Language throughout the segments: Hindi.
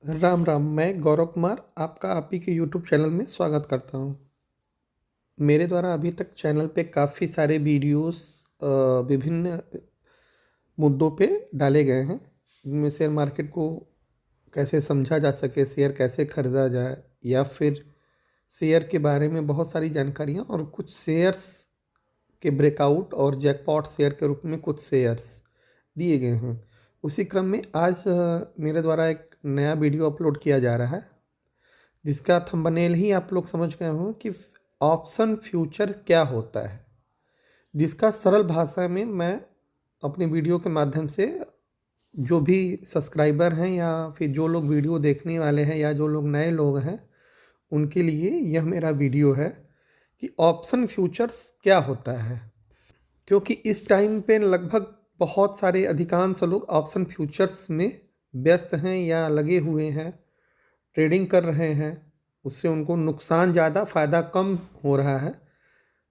राम राम। मैं गौरव कुमार आपका आप ही के यूट्यूब चैनल में स्वागत करता हूँ। मेरे द्वारा अभी तक चैनल पे काफ़ी सारे वीडियोस विभिन्न मुद्दों पे डाले गए हैं, जिनमें शेयर मार्केट को कैसे समझा जा सके, शेयर कैसे खरीदा जाए, या फिर शेयर के बारे में बहुत सारी जानकारियाँ और कुछ शेयर्स के ब्रेकआउट और जैकपॉट शेयर के रूप में कुछ शेयर्स दिए गए हैं। उसी क्रम में आज मेरे द्वारा एक नया वीडियो अपलोड किया जा रहा है, जिसका थंबनेल ही आप लोग समझ गए हो कि ऑप्शन फ्यूचर क्या होता है, जिसका सरल भाषा में मैं अपने वीडियो के माध्यम से जो भी सब्सक्राइबर हैं या फिर जो लोग वीडियो देखने वाले हैं या जो लोग नए लोग हैं उनके लिए यह मेरा वीडियो है कि ऑप्शन फ्यूचर्स क्या होता है। क्योंकि इस टाइम पे लगभग बहुत सारे अधिकांश लोग ऑप्शन फ्यूचर्स में व्यस्त हैं या लगे हुए हैं, ट्रेडिंग कर रहे हैं, उससे उनको नुकसान ज़्यादा फ़ायदा कम हो रहा है।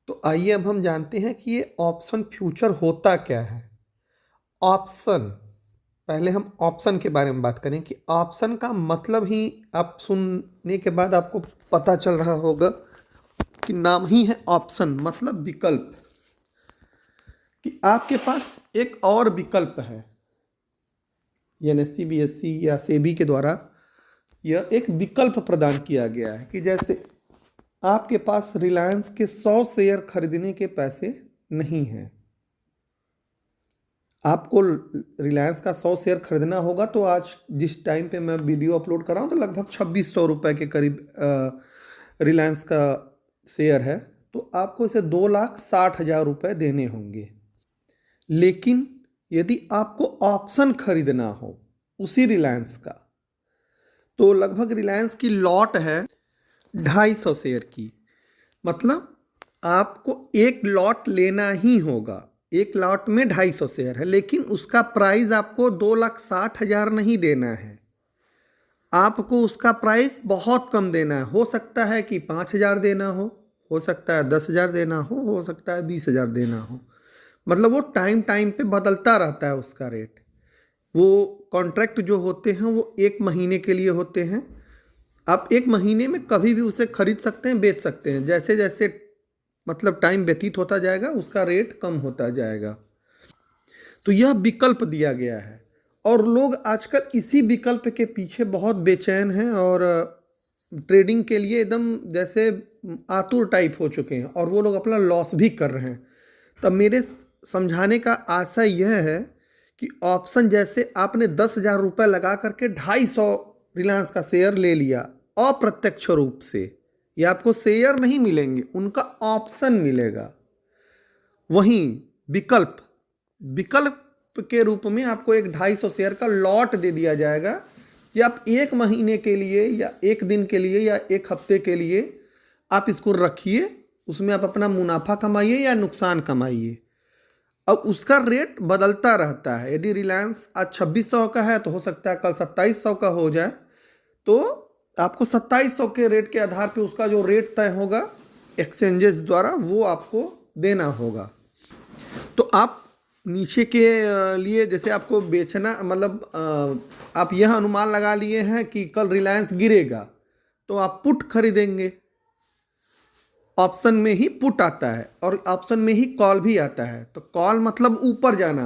तो आइए अब हम जानते हैं कि ये ऑप्शन फ्यूचर होता क्या है। ऑप्शन, पहले हम ऑप्शन के बारे में बात करें कि ऑप्शन का मतलब ही आप सुनने के बाद आपको पता चल रहा होगा कि नाम ही है ऑप्शन, मतलब विकल्प, कि आपके पास एक और विकल्प है। एनएससी बीएससी या सेबी के द्वारा यह एक विकल्प प्रदान किया गया है कि जैसे आपके पास रिलायंस के 100 शेयर खरीदने के पैसे नहीं हैं, आपको रिलायंस का 100 शेयर खरीदना होगा, तो आज जिस टाइम पे मैं वीडियो अपलोड कर रहा हूँ तो लगभग 2600 रुपये के करीब रिलायंस का शेयर है। तो आपको इसे 2,60,000 रुपये देने होंगे। लेकिन यदि आपको ऑप्शन खरीदना हो उसी रिलायंस का, तो लगभग रिलायंस की लॉट है 250 शेयर की, मतलब आपको एक लॉट लेना ही होगा। एक लॉट में 250 शेयर है, लेकिन उसका प्राइस आपको 2,60,000 नहीं देना है, आपको उसका प्राइस बहुत कम देना है। हो सकता है कि 5,000 देना हो सकता है 10,000 देना हो सकता है 20,000 देना हो। मतलब वो टाइम टाइम पे बदलता रहता है उसका रेट। वो कॉन्ट्रैक्ट जो होते हैं वो 1 महीने के लिए होते हैं। आप 1 महीने में कभी भी उसे खरीद सकते हैं, बेच सकते हैं। जैसे जैसे मतलब टाइम व्यतीत होता जाएगा उसका रेट कम होता जाएगा। तो यह विकल्प दिया गया है और लोग आजकल इसी विकल्प के पीछे बहुत बेचैन हैं और ट्रेडिंग के लिए एकदम जैसे आतुर टाइप हो चुके हैं और वो लोग अपना लॉस भी कर रहे हैं। तब मेरे समझाने का आशय यह है कि ऑप्शन, जैसे आपने 10,000 रुपये लगा करके 250 रिलायंस का शेयर ले लिया अप्रत्यक्ष रूप से, ये आपको शेयर नहीं मिलेंगे, उनका ऑप्शन मिलेगा। वहीं विकल्प, विकल्प के रूप में आपको एक 250 शेयर का लॉट दे दिया जाएगा कि आप 1 महीने के लिए या 1 दिन के लिए या 1 हफ्ते के लिए आप इसको रखिए, उसमें आप अपना मुनाफा कमाइए या नुकसान कमाइए। अब उसका रेट बदलता रहता है। यदि रिलायंस आज 2600 का है तो हो सकता है कल 2700 का हो जाए, तो आपको 2700 के रेट के आधार पे उसका जो रेट तय होगा एक्सचेंजेस द्वारा वो आपको देना होगा। तो आप नीचे के लिए, जैसे आपको बेचना, मतलब आप यह अनुमान लगा लिए हैं कि कल रिलायंस गिरेगा तो आप पुट खरीदेंगे। ऑप्शन में ही पुट आता है और ऑप्शन में ही कॉल भी आता है। तो कॉल मतलब ऊपर जाना।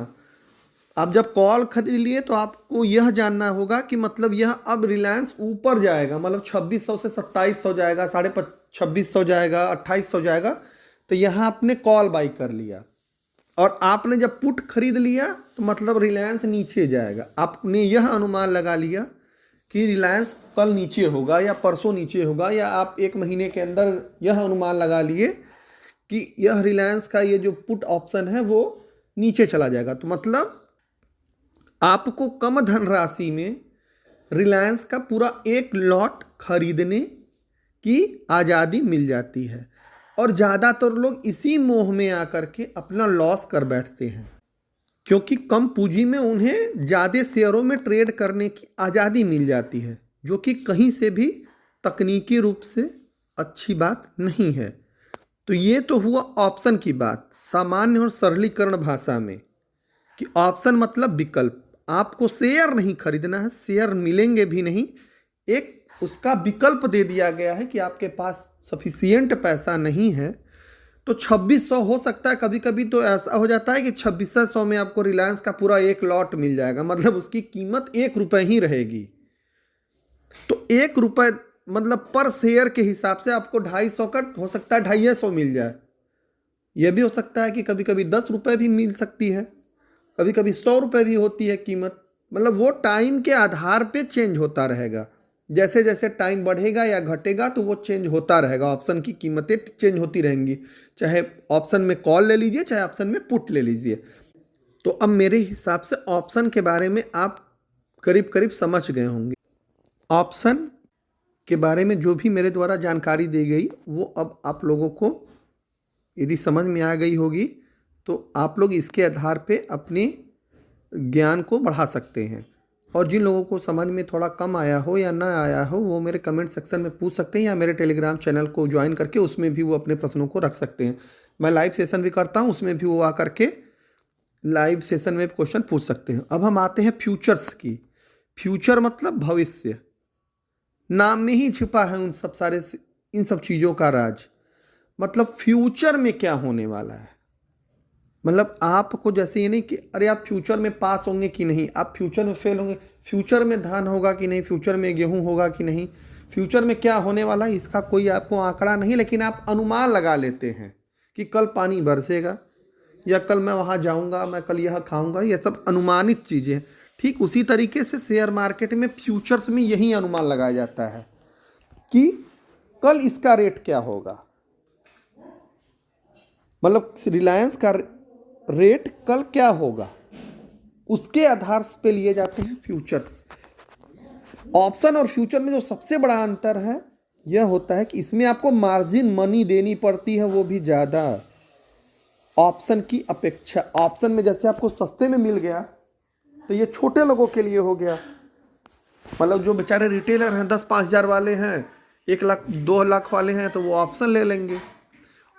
आप जब कॉल खरीद लिए तो आपको यह जानना होगा कि मतलब यह अब रिलायंस ऊपर जाएगा, मतलब 2600 से 2700 जाएगा, 2600 जाएगा, 2800 जाएगा, तो यहाँ आपने कॉल बाई कर लिया। और आपने जब पुट खरीद लिया तो मतलब रिलायंस नीचे जाएगा। आपने यह अनुमान लगा लिया कि रिलायंस कल नीचे होगा या परसों नीचे होगा, या आप 1 महीने के अंदर यह अनुमान लगा लिए कि यह रिलायंस का ये जो पुट ऑप्शन है वो नीचे चला जाएगा। तो मतलब आपको कम धनराशि में रिलायंस का पूरा एक लॉट खरीदने की आज़ादी मिल जाती है। और ज़्यादातर लोग इसी मोह में आकर के अपना लॉस कर बैठते हैं, क्योंकि कम पूंजी में उन्हें ज़्यादा शेयरों में ट्रेड करने की आज़ादी मिल जाती है, जो कि कहीं से भी तकनीकी रूप से अच्छी बात नहीं है। तो ये तो हुआ ऑप्शन की बात सामान्य और सरलीकरण भाषा में, कि ऑप्शन मतलब विकल्प। आपको शेयर नहीं खरीदना है, शेयर मिलेंगे भी नहीं, एक उसका विकल्प दे दिया गया है कि आपके पास सफिशियंट पैसा नहीं है तो 2600 हो सकता है। कभी कभी तो ऐसा हो जाता है कि 2600 में आपको रिलायंस का पूरा एक लॉट मिल जाएगा, मतलब उसकी कीमत 1 रुपये ही रहेगी। तो 1 रुपये मतलब पर शेयर के हिसाब से आपको 250 का हो सकता है 250 मिल जाए। यह भी हो सकता है कि कभी कभी 10 रुपये भी मिल सकती है, कभी कभी 100 रुपये भी होती है कीमत। मतलब वो टाइम के आधार पे चेंज होता रहेगा। जैसे जैसे टाइम बढ़ेगा या घटेगा तो वो चेंज होता रहेगा, ऑप्शन की कीमतें चेंज होती रहेंगी। चाहे ऑप्शन में कॉल ले लीजिए, चाहे ऑप्शन में पुट ले लीजिए। तो अब मेरे हिसाब से ऑप्शन के बारे में आप करीब करीब समझ गए होंगे। ऑप्शन के बारे में जो भी मेरे द्वारा जानकारी दी गई वो अब आप लोगों को यदि समझ में आ गई होगी तो आप लोग इसके आधार पे अपने ज्ञान को बढ़ा सकते हैं। और जिन लोगों को समझ में थोड़ा कम आया हो या ना आया हो वो मेरे कमेंट सेक्शन में पूछ सकते हैं, या मेरे टेलीग्राम चैनल को ज्वाइन करके उसमें भी वो अपने प्रश्नों को रख सकते हैं। मैं लाइव सेशन भी करता हूँ, उसमें भी वो आ करके लाइव सेशन में क्वेश्चन पूछ सकते हैं। अब हम आते हैं फ्यूचर्स की। फ्यूचर मतलब भविष्य, नाम में ही छिपा है इन सब चीज़ों का राज। मतलब फ्यूचर में क्या होने वाला है, मतलब आपको जैसे ये नहीं कि अरे आप फ्यूचर में पास होंगे कि नहीं, आप फ्यूचर में फेल होंगे, फ्यूचर में धान होगा कि नहीं, फ्यूचर में गेहूं होगा कि नहीं, फ्यूचर में क्या होने वाला है इसका कोई आपको आंकड़ा नहीं, लेकिन आप अनुमान लगा लेते हैं कि कल पानी बरसेगा या कल मैं वहाँ जाऊँगा, मैं कल यह खाऊँगा। ये सब अनुमानित चीज़ें। ठीक उसी तरीके से शेयर मार्केट में फ्यूचर्स में यही अनुमान लगाया जाता है कि कल इसका रेट क्या होगा, मतलब रिलायंस का रेट कल क्या होगा, उसके आधार पे लिए जाते हैं फ्यूचर्स। ऑप्शन और फ्यूचर में जो सबसे बड़ा अंतर है यह होता है कि इसमें आपको मार्जिन मनी देनी पड़ती है, वो भी ज़्यादा ऑप्शन की अपेक्षा। ऑप्शन में जैसे आपको सस्ते में मिल गया तो ये छोटे लोगों के लिए हो गया, मतलब जो बेचारे रिटेलर हैं 10-5 हज़ार वाले हैं, 1 लाख 2 लाख वाले हैं तो वो ऑप्शन ले लेंगे।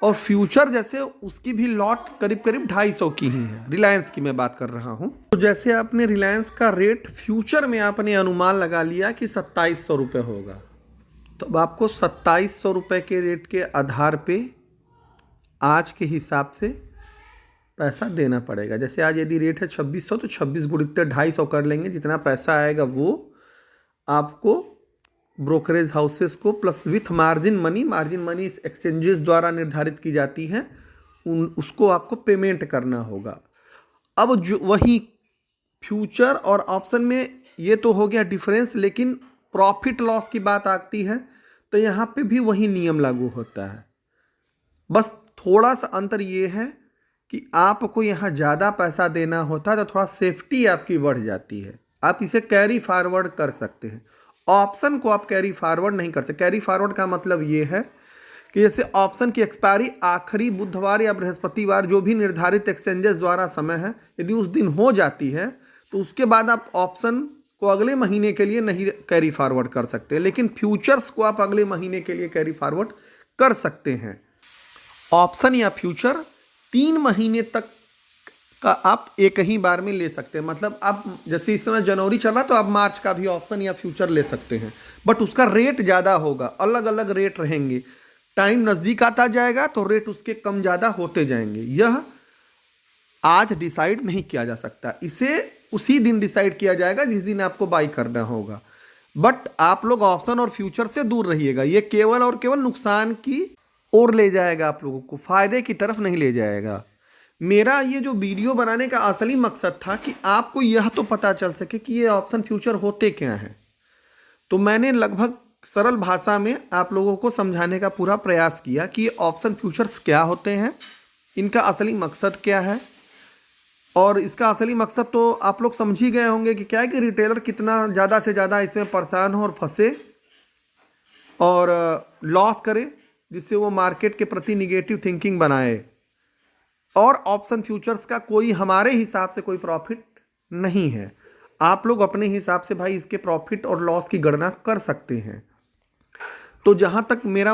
और फ्यूचर जैसे उसकी भी लॉट करीब करीब 250 की ही है, रिलायंस की मैं बात कर रहा हूँ। तो जैसे आपने रिलायंस का रेट फ्यूचर में आपने अनुमान लगा लिया कि 2700 रुपये होगा, तो अब आपको 2700 रुपये के रेट के आधार पे आज के हिसाब से पैसा देना पड़ेगा। जैसे आज यदि रेट है 2600 तो 26 गुणित 250 कर लेंगे, जितना पैसा आएगा वो आपको ब्रोकरेज हाउसेस को प्लस विथ मार्जिन मनी इस एक्सचेंजेस द्वारा निर्धारित की जाती हैं, उसको आपको पेमेंट करना होगा। अब जो वही फ्यूचर और ऑप्शन में ये तो हो गया डिफरेंस, लेकिन प्रॉफिट लॉस की बात आती है तो यहाँ पे भी वही नियम लागू होता है। बस थोड़ा सा अंतर ये है कि आपको यहाँ ज़्यादा पैसा देना होता है तो थोड़ा सेफ्टी आपकी बढ़ जाती है, आप इसे कैरी फॉरवर्ड कर सकते हैं। ऑप्शन को आप कैरी फॉरवर्ड नहीं कर सकते। कैरी फॉरवर्ड का मतलब ये है कि जैसे ऑप्शन की एक्सपायरी आखिरी बुधवार या बृहस्पतिवार जो भी निर्धारित एक्सचेंजेस द्वारा समय है, यदि उस दिन हो जाती है तो उसके बाद आप ऑप्शन को अगले महीने के लिए नहीं कैरी फॉरवर्ड कर सकते, लेकिन फ्यूचर्स को आप अगले महीने के लिए कैरी फॉरवर्ड कर सकते हैं। ऑप्शन या फ्यूचर 3 महीने तक का आप एक ही बार में ले सकते हैं। मतलब आप जैसे इस समय जनवरी चला तो आप मार्च का भी ऑप्शन या फ्यूचर ले सकते हैं, बट उसका रेट ज़्यादा होगा, अलग अलग रेट रहेंगे। टाइम नज़दीक आता जाएगा तो रेट उसके कम ज़्यादा होते जाएंगे। यह आज डिसाइड नहीं किया जा सकता, इसे उसी दिन डिसाइड किया जाएगा जिस दिन आपको बाई करना होगा। बट आप लोग ऑप्शन और फ्यूचर से दूर रहिएगा, ये केवल और केवल नुकसान की ओर ले जाएगा, आप लोगों को फायदे की तरफ नहीं ले जाएगा। मेरा ये जो वीडियो बनाने का असली मकसद था कि आपको यह तो पता चल सके कि ये ऑप्शन फ्यूचर होते क्या हैं। तो मैंने लगभग सरल भाषा में आप लोगों को समझाने का पूरा प्रयास किया कि ये ऑप्शन फ्यूचर्स क्या होते हैं, इनका असली मकसद क्या है। और इसका असली मकसद तो आप लोग समझ ही गए होंगे कि क्या है कि रिटेलर कितना ज़्यादा से ज़्यादा इसमें परेशान हो और फंसे और लॉस करे, जिससे वो मार्केट के प्रति निगेटिव थिंकिंग बनाए। और ऑप्शन फ्यूचर्स का कोई हमारे हिसाब से कोई प्रॉफिट नहीं है, आप लोग अपने हिसाब से भाई इसके प्रॉफिट और लॉस की गणना कर सकते हैं। तो जहाँ तक मेरा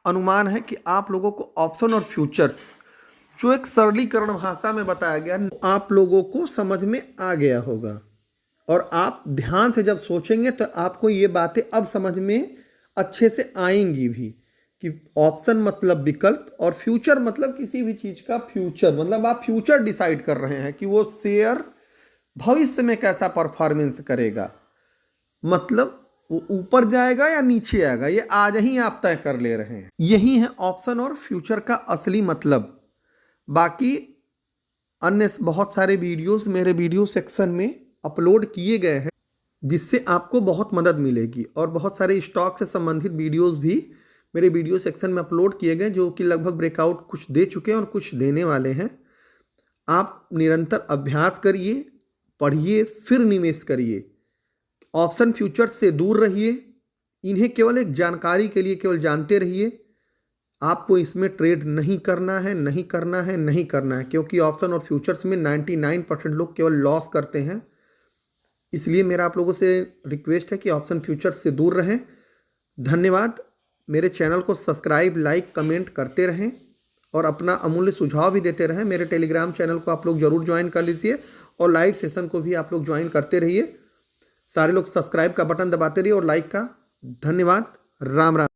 अनुमान है कि आप लोगों को ऑप्शन और फ्यूचर्स जो एक सरलीकरण भाषा में बताया गया आप लोगों को समझ में आ गया होगा। और आप ध्यान से जब सोचेंगे तो आपको ये बातें अब समझ में अच्छे से आएंगी भी कि ऑप्शन मतलब विकल्प और फ्यूचर मतलब किसी भी चीज़ का फ्यूचर, मतलब आप फ्यूचर डिसाइड कर रहे हैं कि वो शेयर भविष्य में कैसा परफॉर्मेंस करेगा, मतलब वो ऊपर जाएगा या नीचे आएगा, ये आज ही आप तय कर ले रहे हैं। यही है ऑप्शन और फ्यूचर का असली मतलब। बाकी अन्य बहुत सारे वीडियोस मेरे वीडियो सेक्शन में अपलोड किए गए हैं जिससे आपको बहुत मदद मिलेगी, और बहुत सारे स्टॉक से संबंधित वीडियोस भी मेरे वीडियो सेक्शन में अपलोड किए गए जो कि लगभग ब्रेकआउट कुछ दे चुके हैं और कुछ देने वाले हैं। आप निरंतर अभ्यास करिए, पढ़िए, फिर निवेश करिए। ऑप्शन फ्यूचर से दूर रहिए, इन्हें केवल एक जानकारी के लिए केवल जानते रहिए। आपको इसमें ट्रेड नहीं करना है, नहीं करना है, नहीं करना है, क्योंकि ऑप्शन और फ्यूचर्स में 99% लोग केवल लॉस करते हैं। इसलिए मेरा आप लोगों से रिक्वेस्ट है कि ऑप्शन फ्यूचर्स से दूर रहें। धन्यवाद। मेरे चैनल को सब्सक्राइब, लाइक, कमेंट करते रहें और अपना अमूल्य सुझाव भी देते रहें। मेरे टेलीग्राम चैनल को आप लोग ज़रूर ज्वाइन कर लीजिए और लाइव सेशन को भी आप लोग ज्वाइन करते रहिए। सारे लोग सब्सक्राइब का बटन दबाते रहिए और लाइक का। धन्यवाद। राम राम।